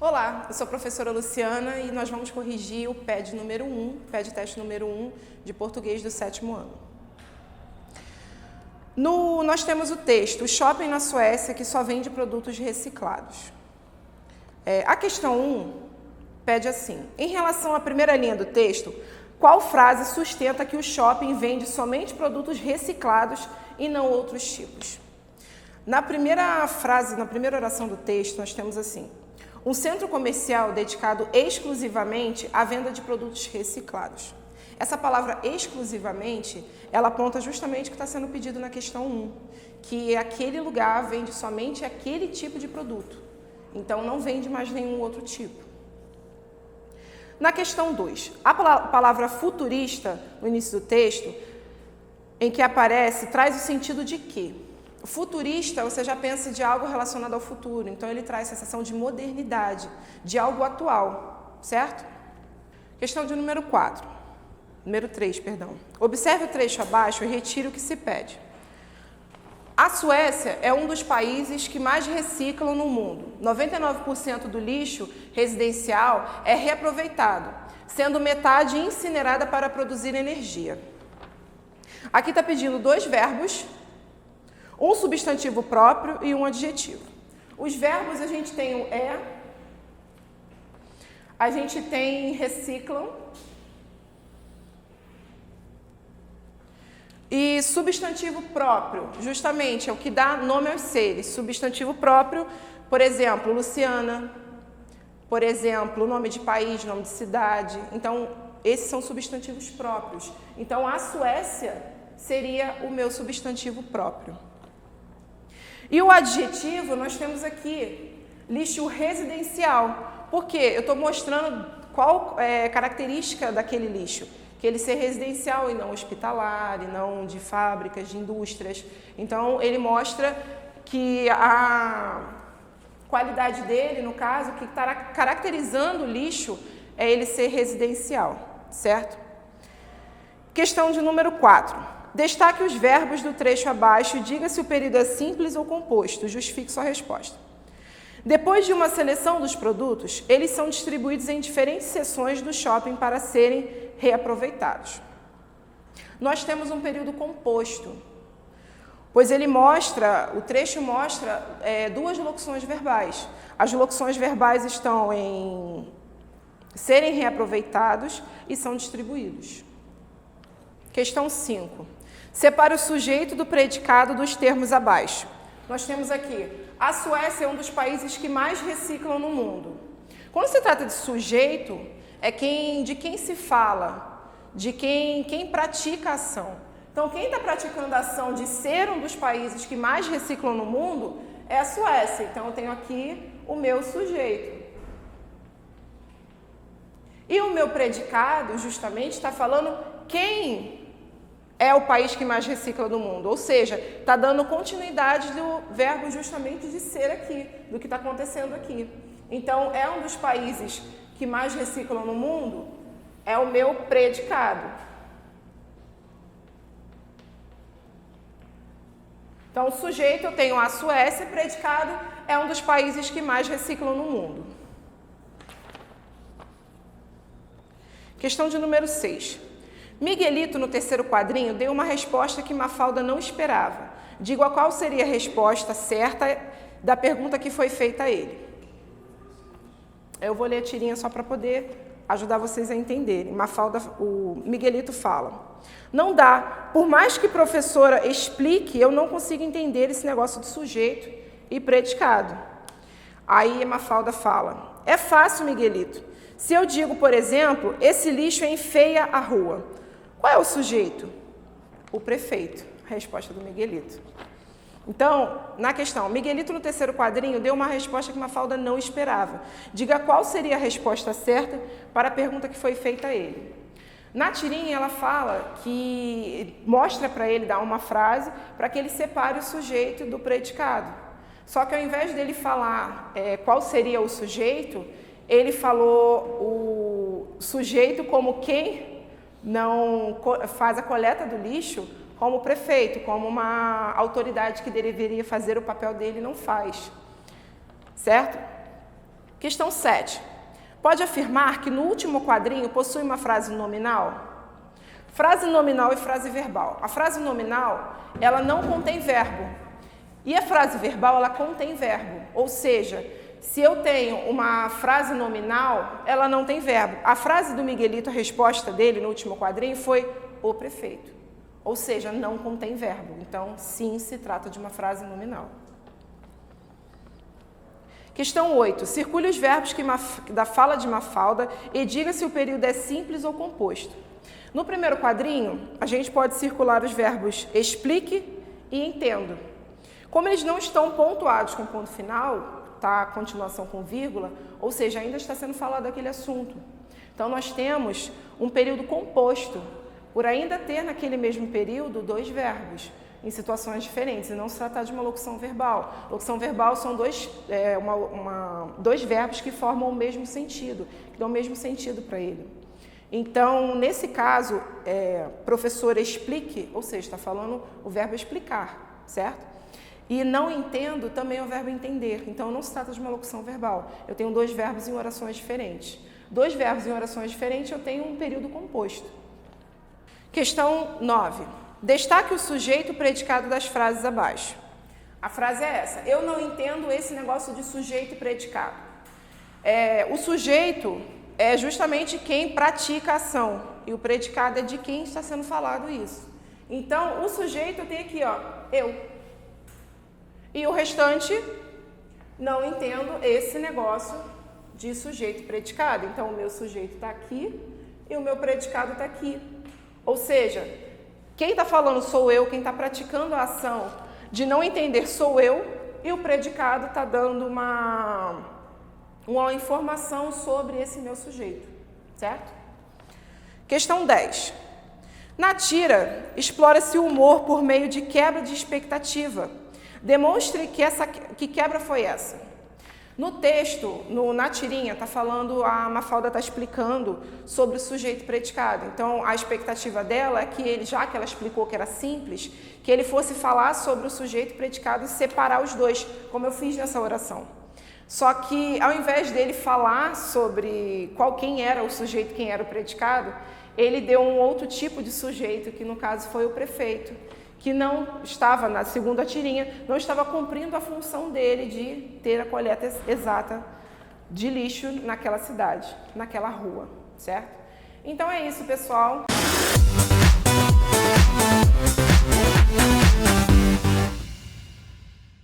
Olá, eu sou a professora Luciana e nós vamos corrigir o PED número 1, PED teste número 1 de português do 7º ano. Nós temos o texto, o shopping na Suécia que só vende produtos reciclados. A questão 1 pede assim, em relação à primeira linha do texto, qual frase sustenta que o shopping vende somente produtos reciclados e não outros tipos? Na primeira frase, na primeira oração do texto, nós temos assim, um centro comercial dedicado exclusivamente à venda de produtos reciclados. Essa palavra exclusivamente, ela aponta justamente o que está sendo pedido na questão 1, que aquele lugar vende somente aquele tipo de produto. Então, não vende mais nenhum outro tipo. Na questão 2, a palavra futurista, no início do texto, em que aparece, traz o sentido de quê? Futurista, você já pensa de algo relacionado ao futuro, então ele traz a sensação de modernidade, de algo atual, certo? Questão de número 3, perdão. Observe o trecho abaixo e retire o que se pede. A Suécia é um dos países que mais reciclam no mundo. 99% do lixo residencial é reaproveitado, sendo metade incinerada para produzir energia. Aqui está pedindo 2 verbos, um substantivo próprio e um adjetivo. Os verbos a gente tem o a gente tem reciclam e substantivo próprio, justamente é o que dá nome aos seres. Substantivo próprio, por exemplo, Luciana, por exemplo, nome de país, nome de cidade. Então, esses são substantivos próprios. Então, a Suécia seria o meu substantivo próprio. E o adjetivo, nós temos aqui, lixo residencial. Por quê? Eu estou mostrando qual é a característica daquele lixo. Que ele ser residencial e não hospitalar, e não de fábricas, de indústrias. Então, ele mostra que a qualidade dele, no caso, que está caracterizando o lixo, é ele ser residencial, certo? Questão de número 4. Destaque os verbos do trecho abaixo e diga se o período é simples ou composto. Justifique sua resposta. Depois de uma seleção dos produtos, eles são distribuídos em diferentes seções do shopping para serem reaproveitados. Nós temos um período composto, pois o trecho mostra 2 locuções verbais. As locuções verbais estão em serem reaproveitados e são distribuídos. Questão 5. Separe o sujeito do predicado dos termos abaixo. Nós temos aqui, a Suécia é um dos países que mais reciclam no mundo. Quando se trata de sujeito, é de quem se fala, de quem pratica a ação. Então, quem está praticando a ação de ser um dos países que mais reciclam no mundo é a Suécia. Então, eu tenho aqui o meu sujeito. E o meu predicado, justamente, está falando quem é o país que mais recicla do mundo. Ou seja, está dando continuidade do verbo justamente de ser aqui, do que está acontecendo aqui. Então, é um dos países que mais reciclam no mundo, é o meu predicado. Então, o sujeito, eu tenho a Suécia, predicado é um dos países que mais reciclam no mundo. Questão de número 6. Miguelito, no terceiro quadrinho, deu uma resposta que Mafalda não esperava. Diga qual seria a resposta certa da pergunta que foi feita a ele. Eu vou ler a tirinha só para poder ajudar vocês a entenderem. O Miguelito fala. Não dá. Por mais que a professora explique, eu não consigo entender esse negócio de sujeito e predicado. Aí Mafalda fala. É fácil, Miguelito. Se eu digo, por exemplo, esse lixo enfeia a rua. Qual é o sujeito? O prefeito. A resposta do Miguelito. Então, na questão, Miguelito no terceiro quadrinho deu uma resposta que Mafalda não esperava. Diga qual seria a resposta certa para a pergunta que foi feita a ele. Na tirinha, ela fala que mostra para ele, dá uma frase, para que ele separe o sujeito do predicado. Só que ao invés dele falar qual seria o sujeito, ele falou o sujeito como quem não faz a coleta do lixo, como prefeito, como uma autoridade que deveria fazer o papel dele, não faz. Certo? Questão 7. Pode afirmar que no último quadrinho possui uma frase nominal? Frase nominal e frase verbal. A frase nominal, ela não contém verbo. E a frase verbal, ela contém verbo. Ou seja, se eu tenho uma frase nominal, ela não tem verbo. A frase do Miguelito, a resposta dele no último quadrinho foi o prefeito. Ou seja, não contém verbo. Então, sim, se trata de uma frase nominal. Questão 8. Circule os verbos da fala de Mafalda e diga se o período é simples ou composto. No primeiro quadrinho, a gente pode circular os verbos explique e entendo. Como eles não estão pontuados com ponto final, tá? Continuação com vírgula, ou seja, ainda está sendo falado aquele assunto. Então, nós temos um período composto, por ainda ter naquele mesmo período 2 verbos, em situações diferentes, e não se tratar de uma locução verbal. Locução verbal são dois verbos que formam o mesmo sentido, que dão o mesmo sentido para ele. Então, nesse caso, professor explique, ou seja, está falando o verbo explicar, certo? E não entendo também é o verbo entender. Então, não se trata de uma locução verbal. Eu tenho 2 verbos em orações diferentes. 2 verbos em orações diferentes, eu tenho um período composto. Questão 9. Destaque o sujeito predicado das frases abaixo. A frase é essa. Eu não entendo esse negócio de sujeito e predicado. O sujeito é justamente quem pratica a ação. E o predicado é de quem está sendo falado isso. Então, o sujeito eu tenho aqui, ó, eu. E o restante, não entendo esse negócio de sujeito e predicado. Então, o meu sujeito está aqui e o meu predicado está aqui. Ou seja, quem está falando sou eu, quem está praticando a ação de não entender sou eu, e o predicado está dando uma informação sobre esse meu sujeito, certo? Questão 10. Na tira, explora-se o humor por meio de quebra de expectativa. Demonstre que quebra foi essa. No texto, na tirinha, está falando, a Mafalda está explicando sobre o sujeito predicado. Então, a expectativa dela é que ele, já que ela explicou que era simples, que ele fosse falar sobre o sujeito predicado e separar os dois, como eu fiz nessa oração. Só que, ao invés dele falar sobre quem era o sujeito, quem era o predicado, ele deu um outro tipo de sujeito, que no caso foi o prefeito, que não estava, na segunda tirinha, não estava cumprindo a função dele de ter a coleta exata de lixo naquela cidade, naquela rua, certo? Então é isso, pessoal.